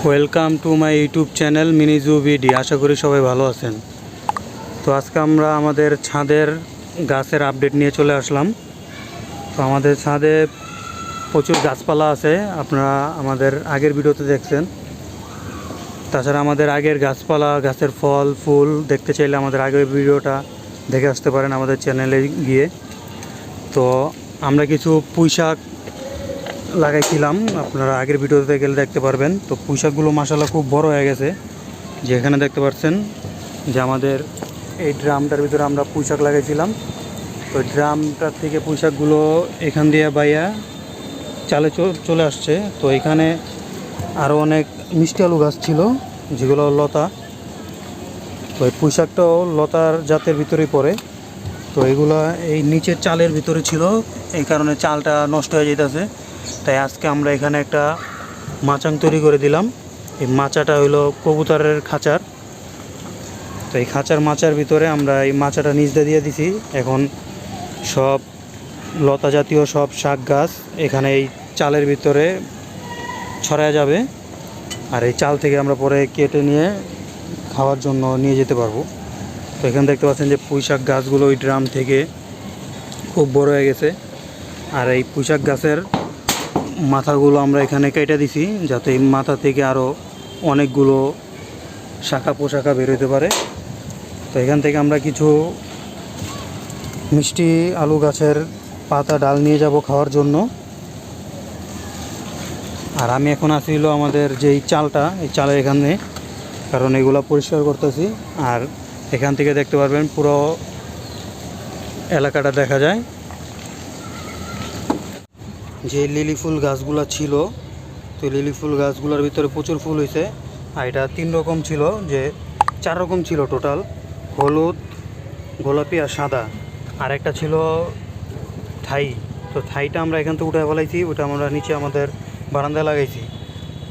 Welcome to my YouTube channel মিনিজু ভিডি। আশা করি সবাই ভালো আছেন। তো আজকে আমরা আমাদের ছাদের গাছের আপডেট নিয়ে চলে আসলাম। তো আমাদের ছাদে প্রচুর গাছপালা আছে, আপনারা আমাদের আগের ভিডিওতে দেখছেন। তাছাড়া আমাদের আগের গাছপালা, গাছের ফল ফুল দেখতে চাইলে আমাদের আগের ভিডিওটা দেখে আসতে পারেন আমাদের চ্যানেলে গিয়ে। তো আমরা কিছু পুঁইশাক লাগাইছিলাম, আপনারা আগের ভিডিওতে গেলে দেখতে পারবেন। তো পুঁইশাকগুলো মাশাআল্লাহ খুব বড় হয়ে গেছে, যে এখানে দেখতে পাচ্ছেন যে আমাদের এই ড্রামটার ভিতরে আমরা পুঁইশাক লাগাইছিলাম। তো ড্রামটার থেকে পুঁইশাকগুলো এখান দিয়ে বাইয়া চালে চলে আসছে। তো এখানে আরও অনেক মিষ্টি আলু গাছ ছিল যেগুলো লতা। তো এই পুঁইশাকটাও লতার জাতের ভিতরেই পড়ে। তো এগুলো এই নিচের চালের ভিতরে ছিল, এই কারণে চালটা নষ্ট হয়ে যেতেছে। তাই আজকে আমরা এখানে একটা মাচাং তৈরি করে দিলাম। এই মাচাটা হইলো কবুতরের খাঁচার। তো এই মাচার ভিতরে আমরা এই মাচাটা নিচ দিয়ে দিছি। এখন সব লতা জাতীয় সব শাক গাছ এখানে এই চালের ভিতরে ছড়ায় যাবে, আর এই চাল থেকে আমরা পরে কেটে নিয়ে খাওয়ার জন্য নিয়ে যেতে পারবো। তো এখানে দেখতে পাচ্ছেন যে পুঁইশাক গাছগুলো ওই ড্রাম থেকে খুব বড় হয়ে গেছে। আর এই পুঁইশাক গাছের মাথাগুলো আমরা এখানে কেটে দিছি, যাতে এই মাথা থেকে আরও অনেকগুলো শাখা পোশাখা বেরোতে পারে। তো এখান থেকে আমরা কিছু মিষ্টি আলু গাছের পাতা ডাল নিয়ে যাব খাওয়ার জন্য। আর আমি এখন আসিল আমাদের যেই চালটা, এই চালের এখানে, কারণ এগুলো পরিষ্কার করতেছি। আর এখান থেকে দেখতে পারবেন পুরো এলাকাটা দেখা যায়। যে লিলি ফুল গাছগুলো ছিল, তো লিলি ফুল গাছগুলোর ভিতরে প্রচুর ফুল হয়েছে। আর এটা 3 রকম ছিল, যে 4 রকম ছিল টোটাল, হলুদ, গোলাপি আর সাদা। আর একটা ছিল থাই। তো থাইটা আমরা এখান থেকে উঠে ফেলাইছি, ওটা আমরা নিচে আমাদের বারান্দায় লাগাইছি।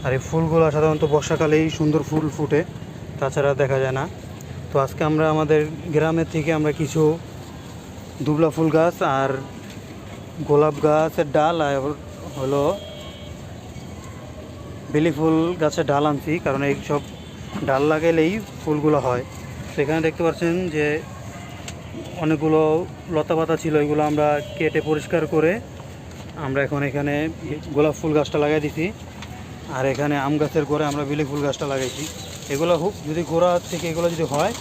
আর এই ফুলগুলো সাধারণত বর্ষাকালেই সুন্দর ফুল ফুটে, তাছাড়া দেখা যায় না। তো আজকে আমরা আমাদের গ্রামের থেকে আমরা কিছু দুবলা ফুল গাছ আর গোলাপ গাছের ডাল আর হলো বেলি ফুল গাছের ডাল আনছি, কারণ এই সব ডাল লাগাইলেই ফুলগুলো হয়। সেখানে দেখতে পাচ্ছেন যে অনেকগুলো লতা পাতা ছিল, এগুলো আমরা কেটে পরিষ্কার করে আমরা এখন এখানে গোলাপ ফুল গাছটা লাগাই দিছি। আর এখানে আম গাছের গোড়ায় আমরা বেলি ফুল গাছটা লাগাইছি। এগুলো যদি গোড়া থেকে এগুলো যদি হয়,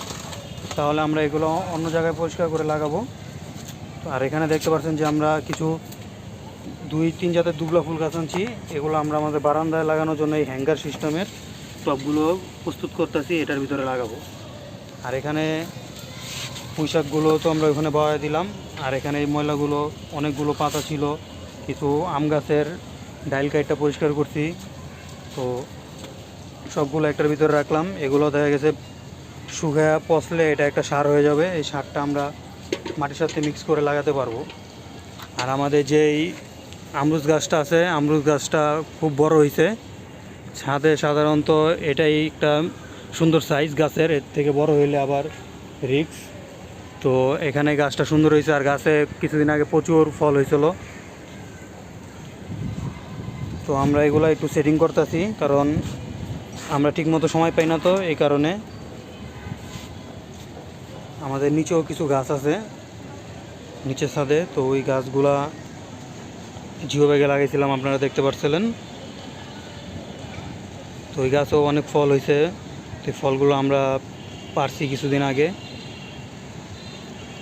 তাহলে আমরা এগুলো অন্য জায়গায় পরিষ্কার করে লাগাবো। আর এখানে দেখতে পাচ্ছেন যে আমরা কিছু 2-3 জাতের দুবলা ফুল গাছ আনছি, এগুলো আমরা আমাদের বারান্দায় লাগানোর জন্য এই হ্যাঙ্গার সিস্টেমের টবগুলো প্রস্তুত করতেছি, এটার ভিতরে লাগাবো। আর এখানে পুঁইশাকগুলো তো আমরা ওখানে বয়া দিলাম। আর এখানে এই ময়লাগুলো অনেকগুলো পাতা ছিল, কিছু আম গাছের ডাইল কাইটটা পরিষ্কার করছি। তো সবগুলো একটার ভিতরে রাখলাম। এগুলো দেখা গেছে শুকায়া পচলে এটা একটা সার হয়ে যাবে, এই সারটা আমরা মাটির সাথে মিক্স করে লাগাতে পারবো। আর আমাদের যেই আমরুজ গাছটা আছে, আমরুজ গাছটা খুব বড় হয়েছে ছাদে। সাধারণত এটাই একটা সুন্দর সাইজ গাছের, এর থেকে বড় হইলে আবার রিস্ক। তো এখানে গাছটা সুন্দর হয়েছে, আর গাছে কিছুদিন আগে প্রচুর ফল হয়েছিল। তো আমরা এগুলো একটু সেটিং করতেছি, কারণ আমরা ঠিকমতো সময় পাই না, তো এই কারণে। আমাদের নিচেও কিছু গাছ আছে নিচের ছাদে, তো ওই গাছগুলা জিও ব্যাগে লাগাইছিলাম, আপনারা দেখতে পাচ্ছিলেন। তো ওই গাছেও অনেক ফল হয়েছে। তো ফলগুলো আমরা পারছি কিছুদিন আগে।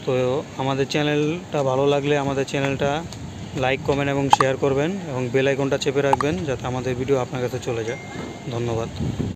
তো আমাদের চ্যানেলটা ভালো লাগলে আমাদের চ্যানেলটা লাইক, কমেন্ট এবং শেয়ার করবেন, এবং বেল আইকনটা চেপে রাখবেন, যাতে আমাদের ভিডিও আপনার কাছে চলে যায়। ধন্যবাদ।